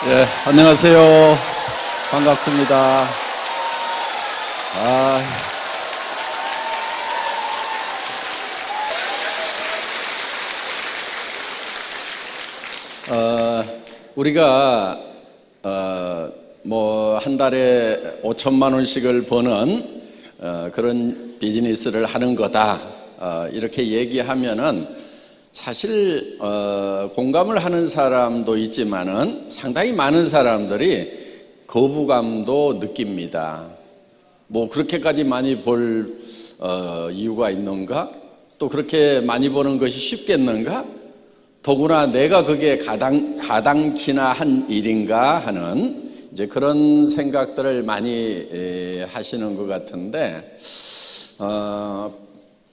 예, 안녕하세요. 반갑습니다. 우리가 한 달에 5천만 원씩을 버는 그런 비즈니스를 하는 거다, 이렇게 얘기하면은 사실 공감을 하는 사람도 있지만은 상당히 많은 사람들이 거부감도 느낍니다. 뭐 그렇게까지 많이 벌 이유가 있는가? 또 그렇게 많이 버는 것이 쉽겠는가? 더구나 내가 그게 가당키나 한 일인가 하는 이제 그런 생각들을 많이 하시는 것 같은데,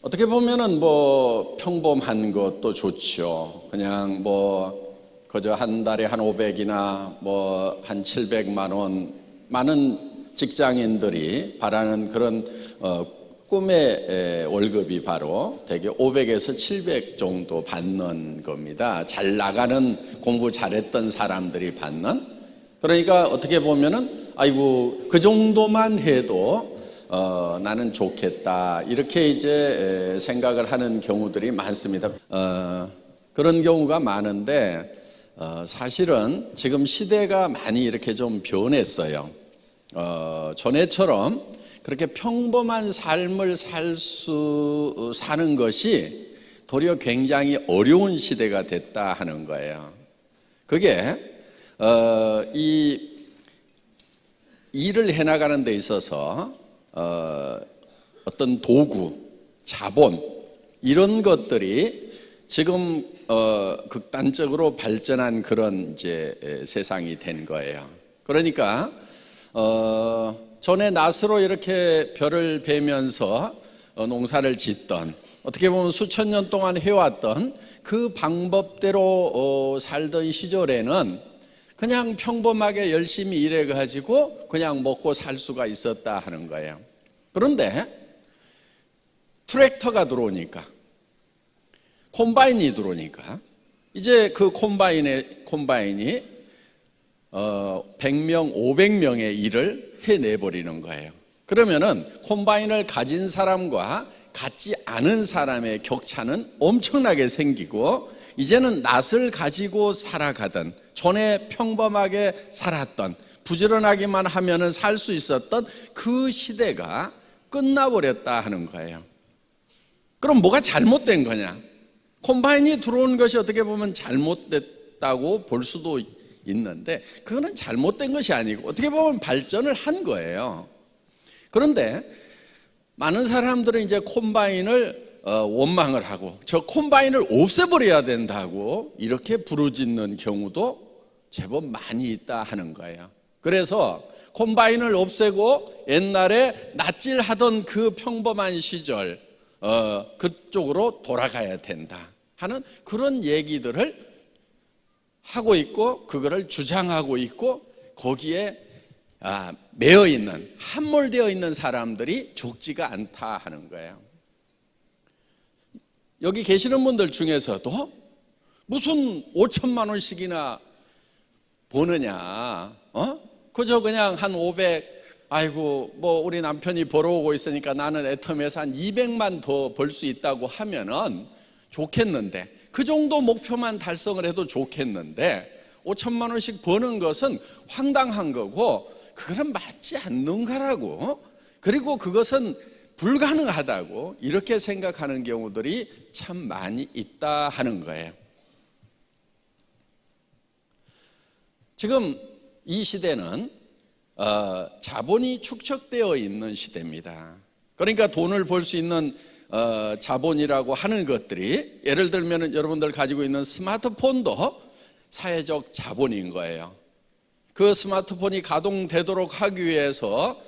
어떻게 보면은 뭐 평범한 것도 좋죠. 그냥 뭐 그저 한 달에 한 500이나 뭐 한 700만 원, 많은 직장인들이 바라는 그런 꿈의 월급이 바로 대개 500에서 700 정도 받는 겁니다. 잘 나가는, 공부 잘했던 사람들이 받는. 그러니까 어떻게 보면은 아이고 그 정도만 해도 나는 좋겠다, 이렇게 이제 생각을 하는 경우들이 많습니다. 그런 경우가 많은데 사실은 지금 시대가 많이 이렇게 좀 변했어요. 전에처럼 그렇게 평범한 삶을 사는 것이 도리어 굉장히 어려운 시대가 됐다 하는 거예요. 그게 이 일을 해나가는 데 있어서 어떤 도구, 자본, 이런 것들이 지금 극단적으로 발전한 그런 이제 세상이 된 거예요. 그러니까 전에 낫으로 이렇게 벼를 베면서 농사를 짓던, 어떻게 보면 수천 년 동안 해왔던 그 방법대로 살던 시절에는 그냥 평범하게 열심히 일해가지고 그냥 먹고 살 수가 있었다 하는 거예요. 그런데 트랙터가 들어오니까, 콤바인이 들어오니까 이제 그 콤바인이 100명, 500명의 일을 해내버리는 거예요. 그러면은 콤바인을 가진 사람과 갖지 않은 사람의 격차는 엄청나게 생기고, 이제는 낫을 가지고 살아가던, 전에 평범하게 살았던, 부지런하기만 하면은 살 수 있었던 그 시대가 끝나버렸다 하는 거예요. 그럼 뭐가 잘못된 거냐? 콤바인이 들어온 것이 어떻게 보면 잘못됐다고 볼 수도 있는데, 그거는 잘못된 것이 아니고 어떻게 보면 발전을 한 거예요. 그런데 많은 사람들은 이제 콤바인을 원망을 하고 저 콤바인을 없애버려야 된다고 이렇게 부르짖는 경우도 제법 많이 있다 하는 거예요. 그래서 콤바인을 없애고 옛날에 낫질하던 그 평범한 시절, 그쪽으로 돌아가야 된다 하는 그런 얘기들을 하고 있고, 그거를 주장하고 있고, 거기에 매여 있는, 함몰되어 있는 사람들이 적지가 않다 하는 거예요. 여기 계시는 분들 중에서도 무슨 5천만 원씩이나 버느냐, 그저 그냥 한 500, 아이고 뭐 우리 남편이 벌어오고 있으니까 나는 애텀에서 한 200만 더 벌 수 있다고 하면은 좋겠는데, 그 정도 목표만 달성을 해도 좋겠는데 5천만 원씩 버는 것은 황당한 거고, 그거는 맞지 않는 거라고, 그리고 그것은 불가능하다고 이렇게 생각하는 경우들이 참 많이 있다 하는 거예요. 지금 이 시대는 자본이 축적되어 있는 시대입니다. 그러니까 돈을 벌 수 있는 자본이라고 하는 것들이, 예를 들면 여러분들 가지고 있는 스마트폰도 사회적 자본인 거예요. 그 스마트폰이 가동되도록 하기 위해서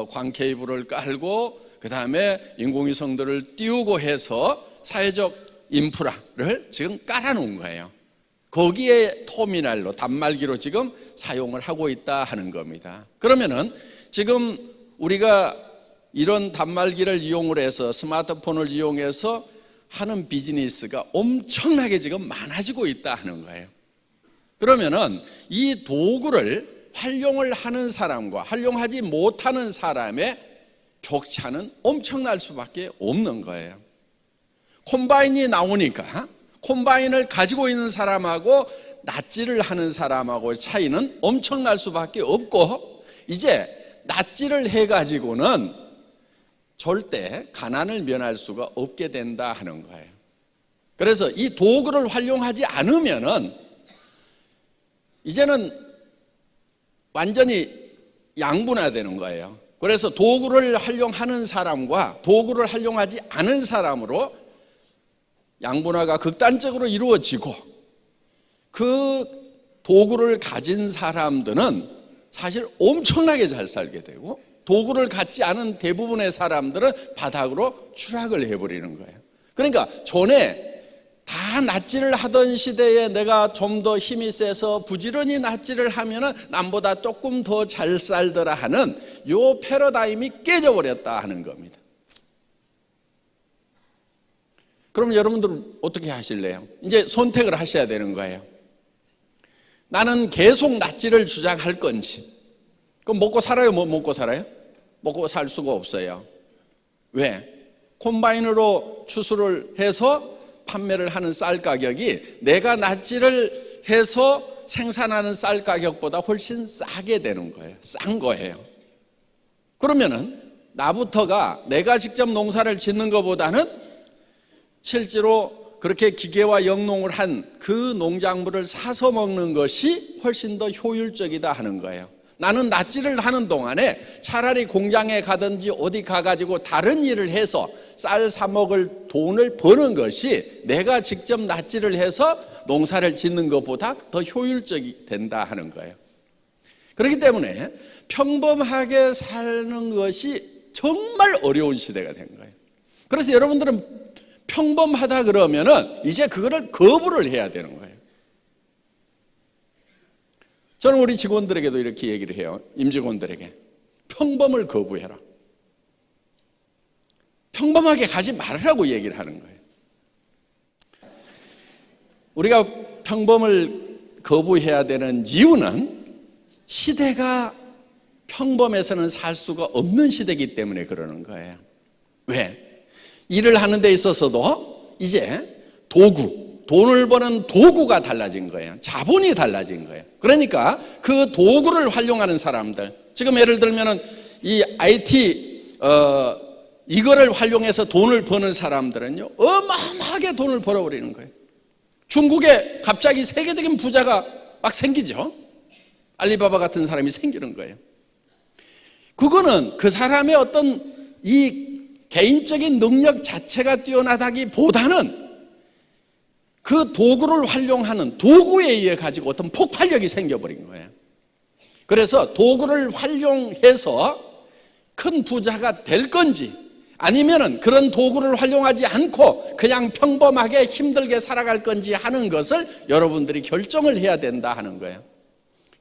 광 케이블을 깔고 그 다음에 인공위성들을 띄우고 해서 사회적 인프라를 지금 깔아놓은 거예요. 거기에 터미널로, 단말기로 지금 사용을 하고 있다 하는 겁니다. 그러면은 지금 우리가 이런 단말기를 이용을 해서 스마트폰을 이용해서 하는 비즈니스가 엄청나게 지금 많아지고 있다 하는 거예요. 그러면은 이 도구를 활용을 하는 사람과 활용하지 못하는 사람의 격차는 엄청날 수밖에 없는 거예요. 콤바인이 나오니까 콤바인을 가지고 있는 사람하고 낫지를 하는 사람하고의 차이는 엄청날 수밖에 없고, 이제 낫지를 해가지고는 절대 가난을 면할 수가 없게 된다 하는 거예요. 그래서 이 도구를 활용하지 않으면은 이제는 완전히 양분화되는 거예요. 그래서 도구를 활용하는 사람과 도구를 활용하지 않은 사람으로 양분화가 극단적으로 이루어지고, 그 도구를 가진 사람들은 사실 엄청나게 잘 살게 되고, 도구를 갖지 않은 대부분의 사람들은 바닥으로 추락을 해버리는 거예요. 그러니까 전에 다 낫지를 하던 시대에 내가 좀 더 힘이 세서 부지런히 낫지를 하면은 남보다 조금 더 잘 살더라 하는 요 패러다임이 깨져버렸다 하는 겁니다. 그럼 여러분들은 어떻게 하실래요? 이제 선택을 하셔야 되는 거예요. 나는 계속 낫지를 주장할 건지. 그럼 먹고 살아요? 뭐 먹고 살아요? 먹고 살 수가 없어요. 왜? 콤바인으로 추수를 해서 판매를 하는 쌀 가격이 내가 낫지를 해서 생산하는 쌀 가격보다 훨씬 싸게 되는 거예요. 싼 거예요. 그러면은 나부터가 내가 직접 농사를 짓는 것보다는 실제로 그렇게 기계와 영농을 한 그 농작물을 사서 먹는 것이 훨씬 더 효율적이다 하는 거예요. 나는 낫지를 하는 동안에 차라리 공장에 가든지 어디 가가지고 다른 일을 해서 쌀 사 먹을 돈을 버는 것이 내가 직접 낫지를 해서 농사를 짓는 것보다 더 효율적이 된다 하는 거예요. 그렇기 때문에 평범하게 사는 것이 정말 어려운 시대가 된 거예요. 그래서 여러분들은 평범하다 그러면은 이제 그거를 거부를 해야 되는 거예요. 저는 우리 직원들에게도 이렇게 얘기를 해요. 임직원들에게 평범을 거부해라. 평범하게 가지 말으라고 얘기를 하는 거예요. 우리가 평범을 거부해야 되는 이유는 시대가 평범해서는 살 수가 없는 시대이기 때문에 그러는 거예요. 왜? 일을 하는 데 있어서도 이제 돈을 버는 도구가 달라진 거예요. 자본이 달라진 거예요. 그러니까 그 도구를 활용하는 사람들, 지금 예를 들면은 이 IT 이거를 활용해서 돈을 버는 사람들은요 어마어마하게 돈을 벌어버리는 거예요. 중국에 갑자기 세계적인 부자가 막 생기죠. 알리바바 같은 사람이 생기는 거예요. 그거는 그 사람의 어떤 이 개인적인 능력 자체가 뛰어나다기보다는 그 도구를 활용하는 도구에 의해 가지고 어떤 폭발력이 생겨버린 거예요. 그래서 도구를 활용해서 큰 부자가 될 건지 아니면은 그런 도구를 활용하지 않고 그냥 평범하게 힘들게 살아갈 건지 하는 것을 여러분들이 결정을 해야 된다 하는 거예요.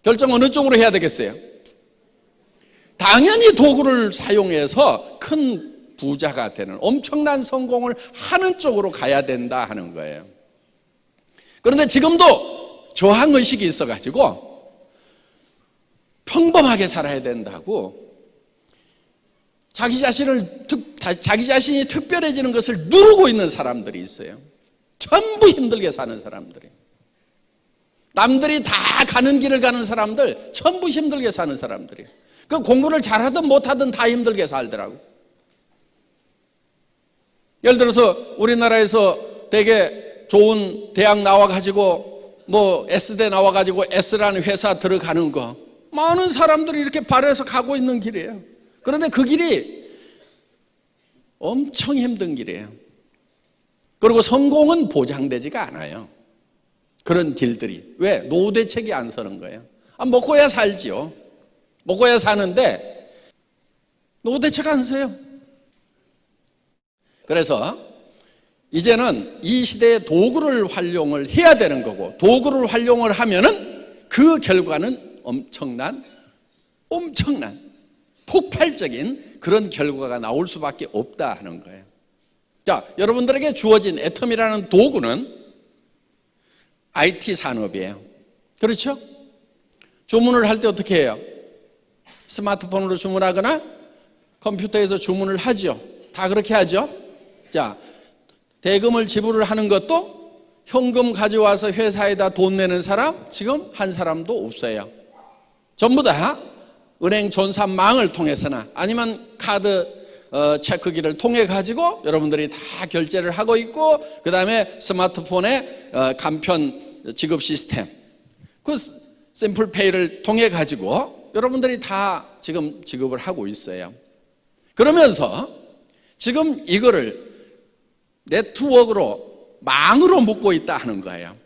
결정 어느 쪽으로 해야 되겠어요? 당연히 도구를 사용해서 큰 부자가 되는 엄청난 성공을 하는 쪽으로 가야 된다 하는 거예요. 그런데 지금도 저항의식이 있어가지고 평범하게 살아야 된다고 자기 자신이 특별해지는 것을 누르고 있는 사람들이 있어요. 전부 힘들게 사는 사람들이. 남들이 다 가는 길을 가는 사람들 전부 힘들게 사는 사람들이. 그 공부를 잘하든 못하든 다 힘들게 살더라고. 예를 들어서 우리나라에서 되게 좋은 대학 나와가지고 뭐 S대 나와가지고 S라는 회사 들어가는 거 많은 사람들이 이렇게 발해서 가고 있는 길이에요. 그런데 그 길이 엄청 힘든 길이에요. 그리고 성공은 보장되지가 않아요. 그런 길들이. 왜? 노후 대책이 안 서는 거예요. 먹고야 살지요. 먹고야 사는데 노후 대책 안 서요. 그래서 이제는 이 시대의 도구를 활용을 해야 되는 거고, 도구를 활용을 하면은 그 결과는 엄청난 폭발적인 그런 결과가 나올 수밖에 없다 하는 거예요. 자, 여러분들에게 주어진 애텀이라는 도구는 IT 산업이에요. 그렇죠? 주문을 할 때 어떻게 해요? 스마트폰으로 주문하거나 컴퓨터에서 주문을 하죠. 다 그렇게 하죠. 자, 대금을 지불을 하는 것도 현금 가져와서 회사에다 돈 내는 사람 지금 한 사람도 없어요. 전부 다 은행 전산망을 통해서나 아니면 카드 체크기를 통해 가지고 여러분들이 다 결제를 하고 있고, 그 다음에 스마트폰의 간편 지급 시스템, 그 샘플페이를 통해 가지고 여러분들이 다 지금 지급을 하고 있어요. 그러면서 지금 이거를 네트워크로, 망으로 묶고 있다 하는 거예요.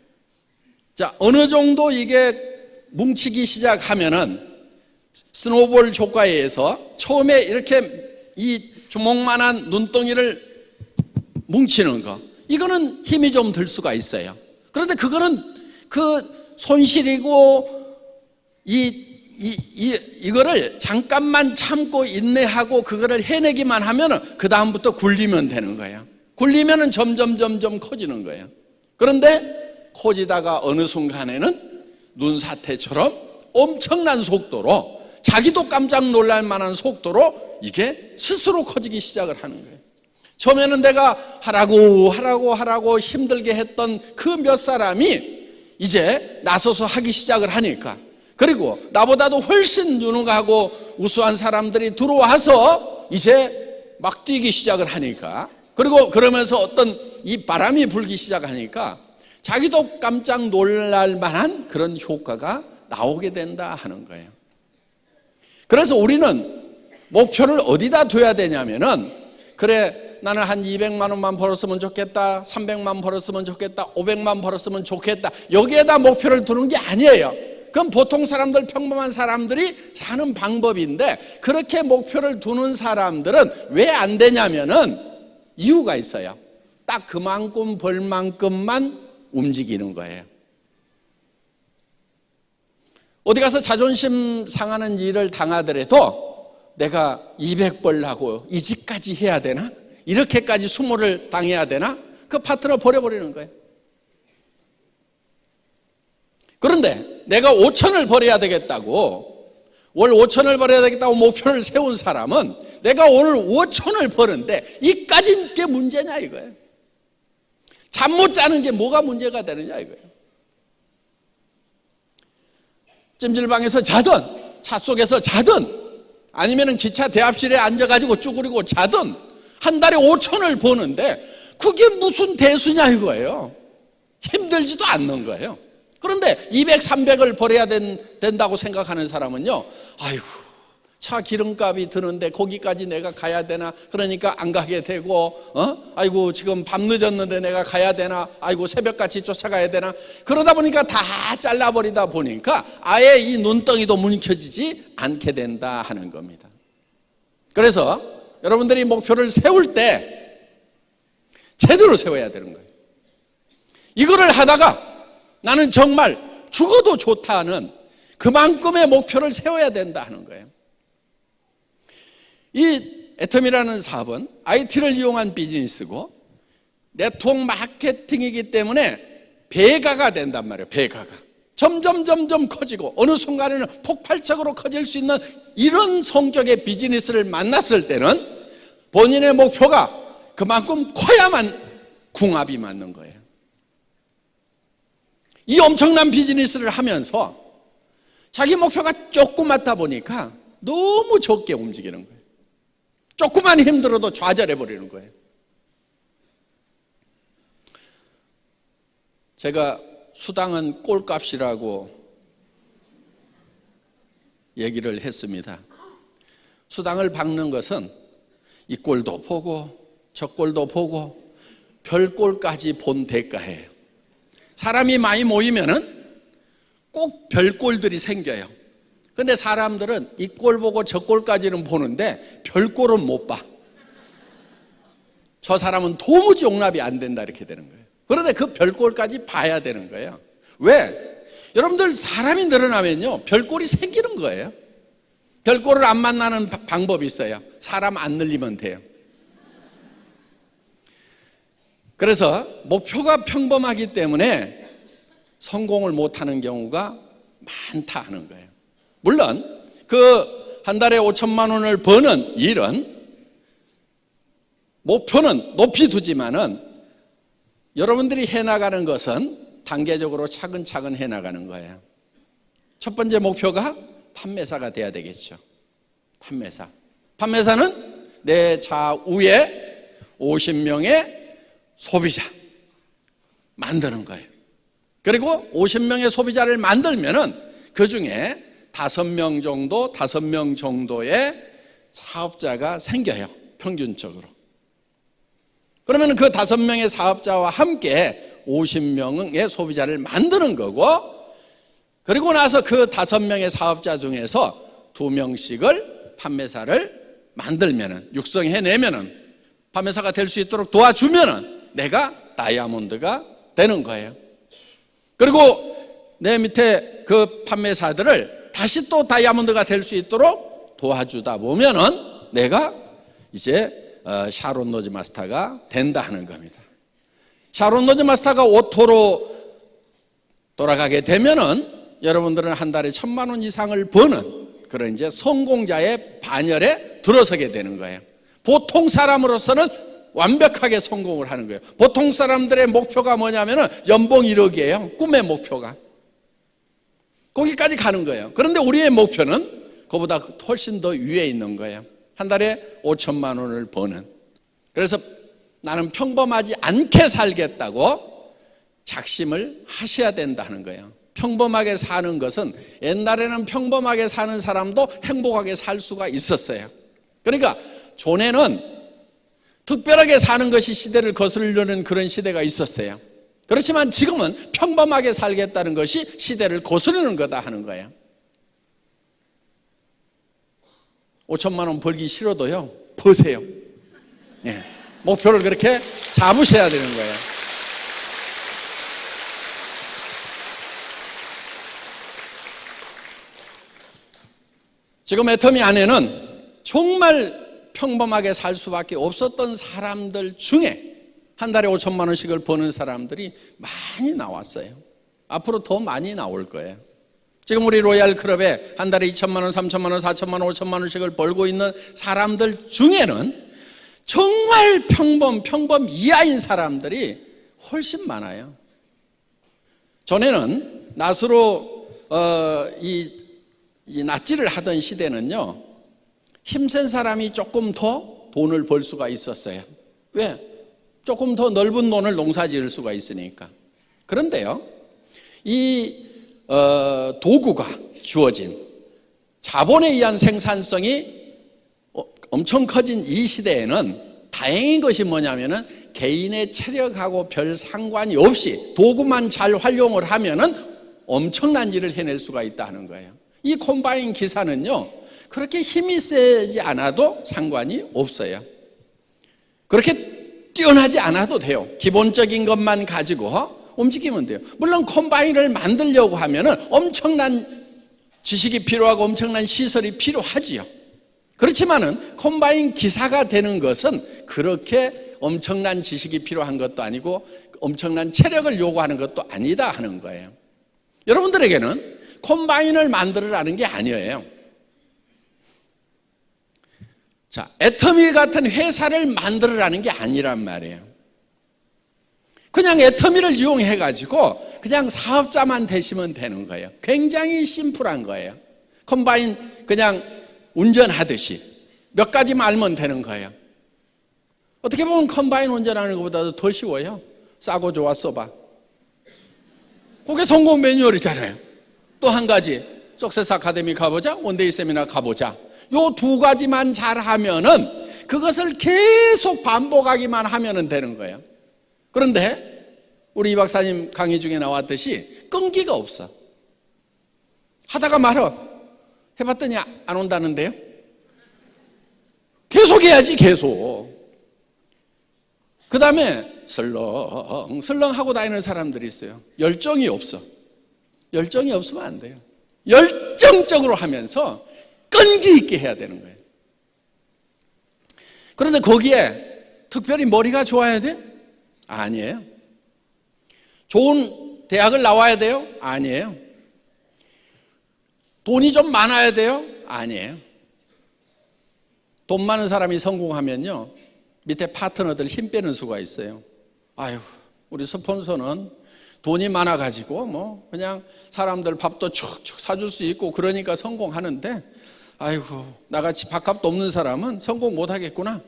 자, 어느 정도 이게 뭉치기 시작하면은 스노볼 효과에 의해서 처음에 이렇게 이 주먹만한 눈덩이를 뭉치는 거, 이거는 힘이 좀 들 수가 있어요. 그런데 그거는 그 손실이고 이거를 잠깐만 참고 인내하고 그거를 해내기만 하면은 그 다음부터 굴리면 되는 거예요. 굴리면은 점점 커지는 거예요. 그런데 커지다가 어느 순간에는 눈사태처럼 엄청난 속도로, 자기도 깜짝 놀랄 만한 속도로 이게 스스로 커지기 시작을 하는 거예요. 처음에는 내가 하라고 힘들게 했던 그 몇 사람이 이제 나서서 하기 시작을 하니까, 그리고 나보다도 훨씬 유능하고 우수한 사람들이 들어와서 이제 막 뛰기 시작을 하니까, 그리고 그러면서 어떤 이 바람이 불기 시작하니까 자기도 깜짝 놀랄 만한 그런 효과가 나오게 된다 하는 거예요. 그래서 우리는 목표를 어디다 둬야 되냐면은, 그래, 나는 한 200만 원만 벌었으면 좋겠다, 300만 벌었으면 좋겠다, 500만 벌었으면 좋겠다, 여기에다 목표를 두는 게 아니에요. 그건 보통 사람들, 평범한 사람들이 사는 방법인데, 그렇게 목표를 두는 사람들은 왜 안 되냐면은 이유가 있어요. 딱 그만큼 벌 만큼만 움직이는 거예요. 어디 가서 자존심 상하는 일을 당하더라도 내가 200 벌라고 이 집까지 해야 되나? 이렇게까지 수모를 당해야 되나? 그 파트너 버려버리는 거예요. 그런데 내가 5천을 벌어야 되겠다고, 월 5천을 벌어야 되겠다고 목표를 세운 사람은 내가 오늘 5천을 버는데 이까진 게 문제냐 이거예요. 잠 못 자는 게 뭐가 문제가 되느냐 이거예요. 찜질방에서 자든 차 속에서 자든 아니면 기차 대합실에 앉아가지고 쭈그리고 자든 한 달에 5천을 버는데 그게 무슨 대수냐 이거예요. 힘들지도 않는 거예요. 그런데 200, 300을 벌어야 된다고 생각하는 사람은요, 아이고, 차 기름값이 드는데 거기까지 내가 가야 되나? 그러니까 안 가게 되고, 아이고, 지금 밤 늦었는데 내가 가야 되나? 아이고, 새벽같이 쫓아가야 되나? 그러다 보니까 다 잘라버리다 보니까 아예 이 눈덩이도 뭉쳐지지 않게 된다 하는 겁니다. 그래서 여러분들이 목표를 세울 때 제대로 세워야 되는 거예요. 이거를 하다가 나는 정말 죽어도 좋다는 그만큼의 목표를 세워야 된다 하는 거예요. 이 애텀이라는 사업은 IT를 이용한 비즈니스고 네트워크 마케팅이기 때문에 배가가 된단 말이에요. 배가가 점점 커지고 어느 순간에는 폭발적으로 커질 수 있는 이런 성격의 비즈니스를 만났을 때는 본인의 목표가 그만큼 커야만 궁합이 맞는 거예요. 이 엄청난 비즈니스를 하면서 자기 목표가 조그맣다 보니까 너무 적게 움직이는 거예요. 조금만 힘들어도 좌절해버리는 거예요. 제가 수당은 꼴값이라고 얘기를 했습니다. 수당을 박는 것은 이 꼴도 보고 저 꼴도 보고 별 꼴까지 본 대가예요. 사람이 많이 모이면은 꼭 별꼴들이 생겨요. 근데 사람들은 이 꼴 보고 저 꼴까지는 보는데 별꼴은 못 봐. 저 사람은 도무지 용납이 안 된다 이렇게 되는 거예요. 그런데 그 별꼴까지 봐야 되는 거예요. 왜? 여러분들 사람이 늘어나면요 별꼴이 생기는 거예요. 별꼴을 안 만나는 방법이 있어요. 사람 안 늘리면 돼요. 그래서 목표가 평범하기 때문에 성공을 못하는 경우가 많다 하는 거예요. 물론 그 한 달에 5천만 원을 버는 일은 목표는 높이 두지만은 여러분들이 해나가는 것은 단계적으로 차근차근 해나가는 거예요. 첫 번째 목표가 판매사가 돼야 되겠죠. 판매사는 내 좌우에 50명의 소비자 만드는 거예요. 그리고 50명의 소비자를 만들면은 그 중에 5명 정도의 사업자가 생겨요. 평균적으로. 그러면 그 5명의 사업자와 함께 50명의 소비자를 만드는 거고, 그리고 나서 그 5명의 사업자 중에서 2명씩을 판매사를 만들면은, 육성해내면은, 판매사가 될 수 있도록 도와주면은 내가 다이아몬드가 되는 거예요. 그리고 내 밑에 그 판매사들을 다시 또 다이아몬드가 될 수 있도록 도와주다 보면은 내가 이제 샤론 로즈 마스터가 된다 하는 겁니다. 샤론 로즈 마스터가 오토로 돌아가게 되면은 여러분들은 한 달에 1,000만 원 이상을 버는 그런 이제 성공자의 반열에 들어서게 되는 거예요. 보통 사람으로서는 완벽하게 성공을 하는 거예요. 보통 사람들의 목표가 뭐냐면은 연봉 1억이에요. 꿈의 목표가. 거기까지 가는 거예요. 그런데 우리의 목표는 그보다 훨씬 더 위에 있는 거예요. 한 달에 5천만 원을 버는. 그래서 나는 평범하지 않게 살겠다고 작심을 하셔야 된다는 거예요. 평범하게 사는 것은, 옛날에는 평범하게 사는 사람도 행복하게 살 수가 있었어요. 그러니까 전에는 특별하게 사는 것이 시대를 거스르려는 그런 시대가 있었어요. 그렇지만 지금은 평범하게 살겠다는 것이 시대를 거스르는 거다 하는 거예요. 5천만 원 벌기 싫어도요, 버세요. 예, 목표를 그렇게 잡으셔야 되는 거예요. 지금 애터미 안에는 정말 평범하게 살 수밖에 없었던 사람들 중에 한 달에 5천만 원씩을 버는 사람들이 많이 나왔어요. 앞으로 더 많이 나올 거예요. 지금 우리 로얄 클럽에 한 달에 2천만 원, 3천만 원, 4천만 원, 5천만 원씩을 벌고 있는 사람들 중에는 정말 평범 이하인 사람들이 훨씬 많아요. 전에는 낫으로 이 낫지를 하던 시대는요, 힘센 사람이 조금 더 돈을 벌 수가 있었어요. 왜? 조금 더 넓은 논을 농사 지을 수가 있으니까. 그런데요, 이 도구가 주어진 자본에 의한 생산성이 엄청 커진 이 시대에는 다행인 것이 뭐냐면은 개인의 체력하고 별 상관이 없이 도구만 잘 활용을 하면은 엄청난 일을 해낼 수가 있다는 거예요. 이 콤바인 기사는요, 그렇게 힘이 세지 않아도 상관이 없어요. 그렇게 뛰어나지 않아도 돼요. 기본적인 것만 가지고 움직이면 돼요. 물론 콤바인을 만들려고 하면은 엄청난 지식이 필요하고 엄청난 시설이 필요하지요. 그렇지만은 콤바인 기사가 되는 것은 그렇게 엄청난 지식이 필요한 것도 아니고 엄청난 체력을 요구하는 것도 아니다 하는 거예요. 여러분들에게는 콤바인을 만들으라는 게 아니에요. 자, 애터미 같은 회사를 만들으라는 게 아니란 말이에요. 그냥 애터미를 이용해가지고 그냥 사업자만 되시면 되는 거예요. 굉장히 심플한 거예요. 콤바인 그냥 운전하듯이 몇 가지만 알면 되는 거예요. 어떻게 보면 콤바인 운전하는 것보다도 더 쉬워요. 싸고 좋아 써봐. 그게 성공 매뉴얼이잖아요. 또 한 가지, 석세스 아카데미 가보자, 원데이 세미나 가보자. 요 두 가지만 잘하면은 그것을 계속 반복하기만 하면은 되는 거예요. 그런데 우리 이 박사님 강의 중에 나왔듯이 끈기가 없어. 하다가 말어. 해봤더니 안 온다는데요. 계속 해야지, 계속. 그 다음에 설렁설렁 하고 다니는 사람들이 있어요. 열정이 없어. 열정이 없으면 안 돼요. 열정적으로 하면서 끈기 있게 해야 되는 거예요. 그런데 거기에 특별히 머리가 좋아야 돼? 아니에요. 좋은 대학을 나와야 돼요? 아니에요. 돈이 좀 많아야 돼요? 아니에요. 돈 많은 사람이 성공하면요, 밑에 파트너들 힘 빼는 수가 있어요. 아유, 우리 스폰서는 돈이 많아가지고 뭐 그냥 사람들 밥도 축축 사줄 수 있고 그러니까 성공하는데, 아이고 나같이 밥값도 없는 사람은 성공 못하겠구나.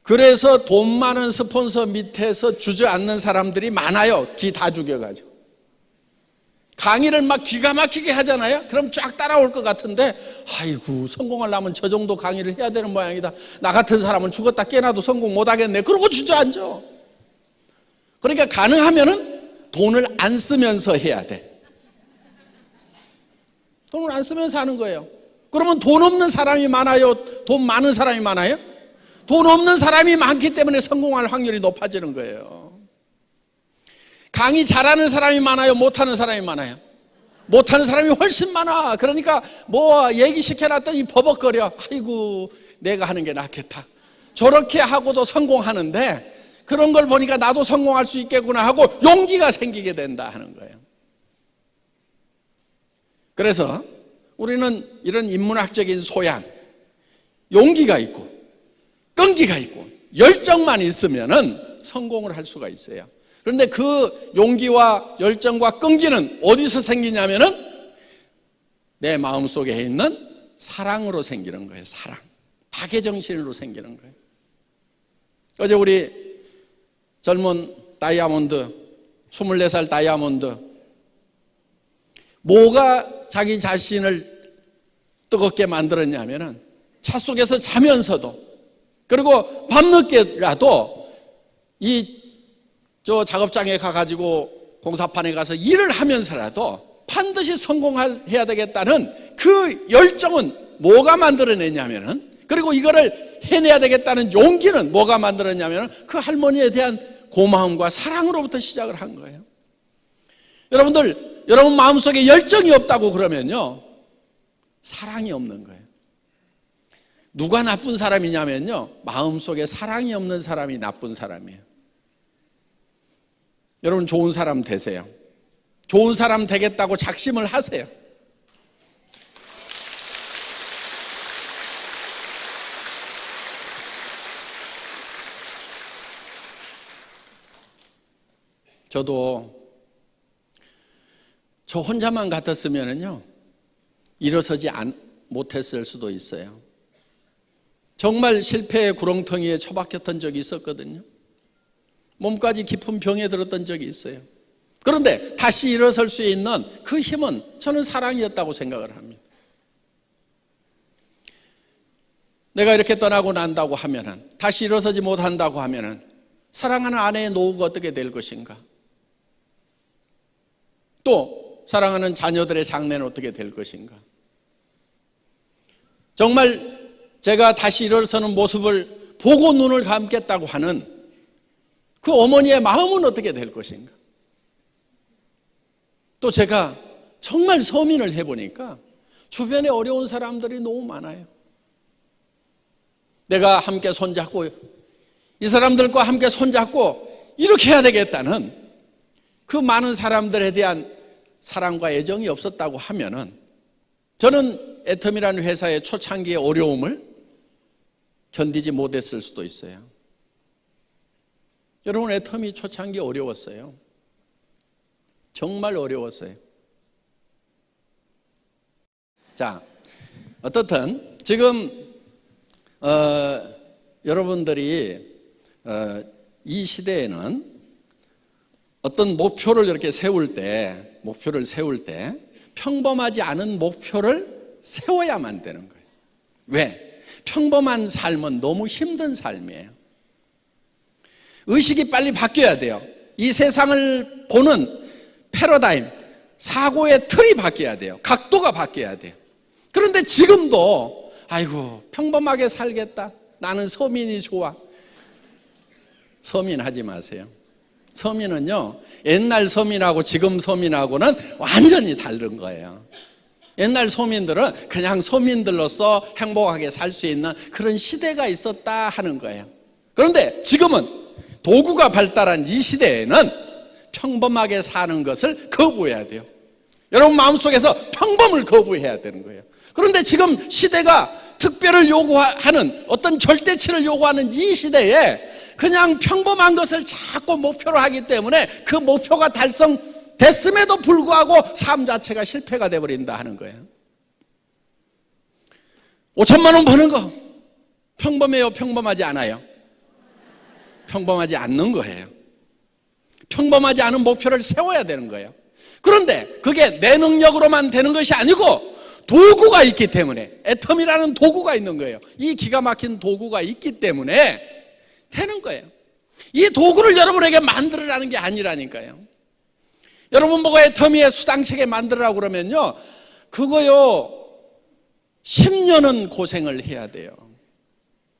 그래서 돈 많은 스폰서 밑에서 주저앉는 사람들이 많아요. 기 다 죽여가지고. 강의를 막 기가 막히게 하잖아요. 그럼 쫙 따라올 것 같은데, 아이고 성공하려면 저 정도 강의를 해야 되는 모양이다. 나 같은 사람은 죽었다 깨나도 성공 못하겠네. 그러고 주저앉아. 그러니까 가능하면은 돈을 안 쓰면서 해야 돼. 돈을 안 쓰면서 하는 거예요. 그러면 돈 없는 사람이 많아요? 돈 많은 사람이 많아요? 돈 없는 사람이 많기 때문에 성공할 확률이 높아지는 거예요. 강의 잘하는 사람이 많아요? 못하는 사람이 많아요? 못하는 사람이 훨씬 많아. 그러니까 뭐 얘기시켜놨더니 버벅거려. 아이고 내가 하는 게 낫겠다. 저렇게 하고도 성공하는데 그런 걸 보니까 나도 성공할 수 있겠구나 하고 용기가 생기게 된다 하는 거예요. 그래서 우리는 이런 인문학적인 소양, 용기가 있고 끈기가 있고 열정만 있으면은 성공을 할 수가 있어요. 그런데 그 용기와 열정과 끈기는 어디서 생기냐면은 내 마음속에 있는 사랑으로 생기는 거예요. 사랑. 박애정신으로 생기는 거예요. 어제 우리 젊은 다이아몬드, 24살 다이아몬드, 뭐가 자기 자신을 뜨겁게 만들었냐면은 차 속에서 자면서도, 그리고 밤늦게라도 저 작업장에 가가지고 공사판에 가서 일을 하면서라도 반드시 성공해야 되겠다는 그 열정은 뭐가 만들어냈냐면은, 그리고 이거를 해내야 되겠다는 용기는 뭐가 만들었냐면은 그 할머니에 대한 고마움과 사랑으로부터 시작을 한 거예요. 여러분 마음속에 열정이 없다고 그러면요, 사랑이 없는 거예요. 누가 나쁜 사람이냐면요, 마음속에 사랑이 없는 사람이 나쁜 사람이에요. 여러분 좋은 사람 되세요. 좋은 사람 되겠다고 작심을 하세요. 저도 저 혼자만 같았으면요 일어서지 못했을 수도 있어요. 정말 실패의 구렁텅이에 처박혔던 적이 있었거든요. 몸까지 깊은 병에 들었던 적이 있어요. 그런데 다시 일어설 수 있는 그 힘은 저는 사랑이었다고 생각을 합니다. 내가 이렇게 떠나고 난다고 하면은, 다시 일어서지 못한다고 하면은 사랑하는 아내의 노후가 어떻게 될 것인가? 또 사랑하는 자녀들의 장래는 어떻게 될 것인가? 정말 제가 다시 일어서는 모습을 보고 눈을 감겠다고 하는 그 어머니의 마음은 어떻게 될 것인가? 또 제가 정말 서민을 해보니까 주변에 어려운 사람들이 너무 많아요. 내가 함께 손잡고 이 사람들과 함께 손잡고 이렇게 해야 되겠다는 그 많은 사람들에 대한 사랑과 애정이 없었다고 하면은, 저는 애텀이라는 회사의 초창기의 어려움을 견디지 못했을 수도 있어요. 여러분, 애텀이 초창기 어려웠어요. 정말 어려웠어요. 자, 어떻든 지금 여러분들이 이 시대에는 어떤 목표를 이렇게 세울 때 평범하지 않은 목표를 세워야만 되는 거예요. 왜? 평범한 삶은 너무 힘든 삶이에요. 의식이 빨리 바뀌어야 돼요. 이 세상을 보는 패러다임, 사고의 틀이 바뀌어야 돼요. 각도가 바뀌어야 돼요. 그런데 지금도 아이고 평범하게 살겠다, 나는 서민이 좋아. 서민 하지 마세요. 서민은요, 옛날 서민하고 지금 서민하고는 완전히 다른 거예요. 옛날 소민들은 그냥 소민들로서 행복하게 살 수 있는 그런 시대가 있었다 하는 거예요. 그런데 지금은 도구가 발달한 이 시대에는 평범하게 사는 것을 거부해야 돼요. 여러분 마음속에서 평범을 거부해야 되는 거예요. 그런데 지금 시대가 특별을 요구하는 어떤 절대치를 요구하는 이 시대에 그냥 평범한 것을 자꾸 목표로 하기 때문에 그 목표가 달성됐음에도 불구하고 삶 자체가 실패가 돼버린다 하는 거예요. 5천만 원 버는 거 평범해요? 평범하지 않아요? 평범하지 않는 거예요. 평범하지 않은 목표를 세워야 되는 거예요. 그런데 그게 내 능력으로만 되는 것이 아니고 도구가 있기 때문에, 애텀이라는 도구가 있는 거예요. 이 기가 막힌 도구가 있기 때문에 되는 거예요. 이 도구를 여러분에게 만들으라는 게 아니라니까요. 여러분 보고 애터미의 수당체계 만들으라고 그러면요, 그거요 10년은 고생을 해야 돼요.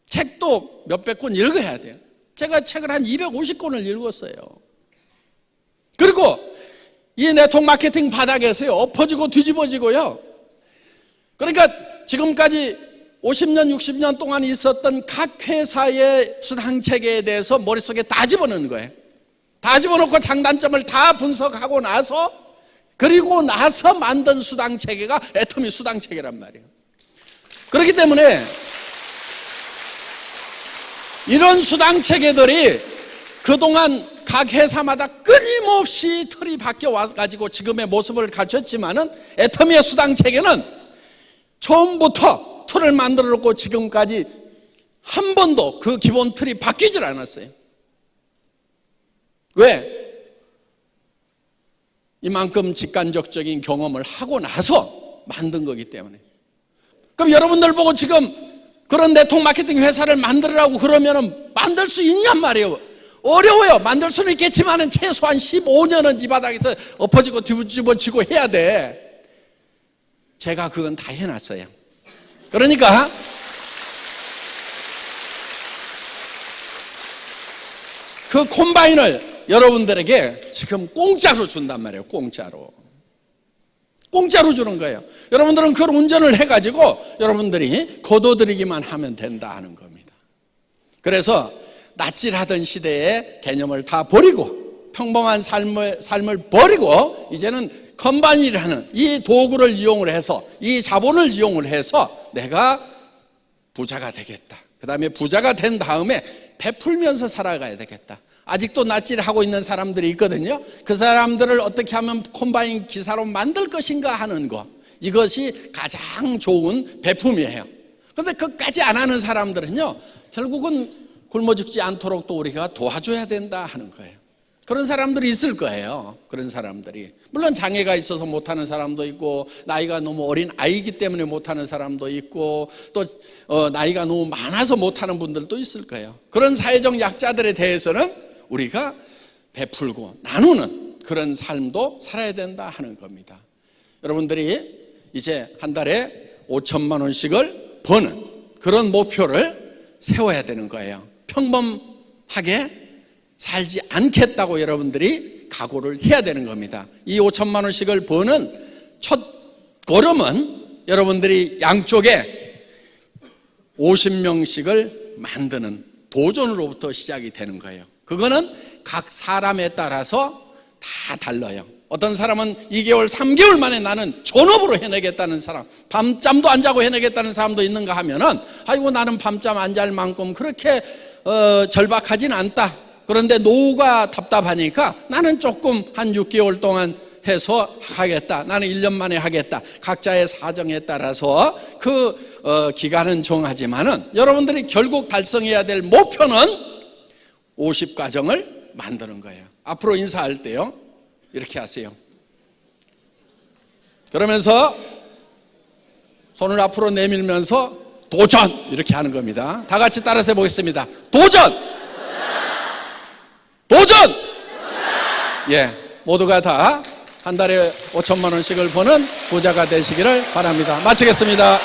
책도 몇백 권 읽어야 돼요. 제가 책을 한 250권을 읽었어요. 그리고 이 네트워크 마케팅 바닥에서요 엎어지고 뒤집어지고요, 그러니까 지금까지 50년 60년 동안 있었던 각 회사의 수당체계에 대해서 머릿속에 다 집어넣는 거예요. 다 집어넣고 장단점을 다 분석하고 나서, 그리고 나서 만든 수당체계가 애터미 수당체계란 말이에요. 그렇기 때문에 이런 수당체계들이 그동안 각 회사마다 끊임없이 틀이 바뀌어 와가지고 지금의 모습을 갖췄지만은 애터미의 수당체계는 처음부터 틀을 만들어 놓고 지금까지 한 번도 그 기본 틀이 바뀌질 않았어요. 왜? 이만큼 직간접적인 경험을 하고 나서 만든 거기 때문에. 그럼 여러분들 보고 지금 그런 네트워크 마케팅 회사를 만들으라고 그러면은 만들 수 있냔 말이에요. 어려워요. 만들 수는 있겠지만은 최소한 15년은 이 바닥에서 엎어지고 뒤집어지고 해야 돼. 제가 그건 다 해놨어요. 그러니까 그 콤바인을 여러분들에게 지금 공짜로 준단 말이에요. 공짜로 주는 거예요. 여러분들은 그걸 운전을 해가지고 여러분들이 거둬들이기만 하면 된다 하는 겁니다. 그래서 낯질하던 시대의 개념을 다 버리고 평범한 삶을 버리고 이제는 컴바인이라는 이 도구를 이용을 해서, 이 자본을 이용을 해서 내가 부자가 되겠다. 그 다음에 부자가 된 다음에 베풀면서 살아가야 되겠다. 아직도 낯질하고 있는 사람들이 있거든요. 그 사람들을 어떻게 하면 콤바인 기사로 만들 것인가 하는 거, 이것이 가장 좋은 베품이에요. 그런데 그것까지 안 하는 사람들은요 결국은 굶어 죽지 않도록 또 우리가 도와줘야 된다 하는 거예요. 그런 사람들이 있을 거예요. 그런 사람들이 물론 장애가 있어서 못하는 사람도 있고, 나이가 너무 어린 아이기 때문에 못하는 사람도 있고, 또 나이가 너무 많아서 못하는 분들도 있을 거예요. 그런 사회적 약자들에 대해서는 우리가 베풀고 나누는 그런 삶도 살아야 된다 하는 겁니다. 여러분들이 이제 한 달에 5천만 원씩을 버는 그런 목표를 세워야 되는 거예요. 평범하게 살지 않겠다고 여러분들이 각오를 해야 되는 겁니다. 이 5천만 원씩을 버는 첫 걸음은 여러분들이 양쪽에 50명씩을 만드는 도전으로부터 시작이 되는 거예요. 그거는 각 사람에 따라서 다 달라요. 어떤 사람은 2개월, 3개월 만에 나는 전업으로 해내겠다는 사람, 밤잠도 안 자고 해내겠다는 사람도 있는가 하면은, 아이고 나는 밤잠 안 잘 만큼 그렇게 절박하진 않다. 그런데 노후가 답답하니까 나는 조금 한 6개월 동안 해서 하겠다. 나는 1년 만에 하겠다. 각자의 사정에 따라서 그 기간은 정하지만은 여러분들이 결국 달성해야 될 목표는 50과정을 만드는 거예요. 앞으로 인사할 때요 이렇게 하세요. 그러면서 손을 앞으로 내밀면서 도전 이렇게 하는 겁니다. 다 같이 따라서 해보겠습니다. 도전! 도전! 예, 모두가 다 한 달에 5천만 원씩을 버는 부자가 되시기를 바랍니다. 마치겠습니다.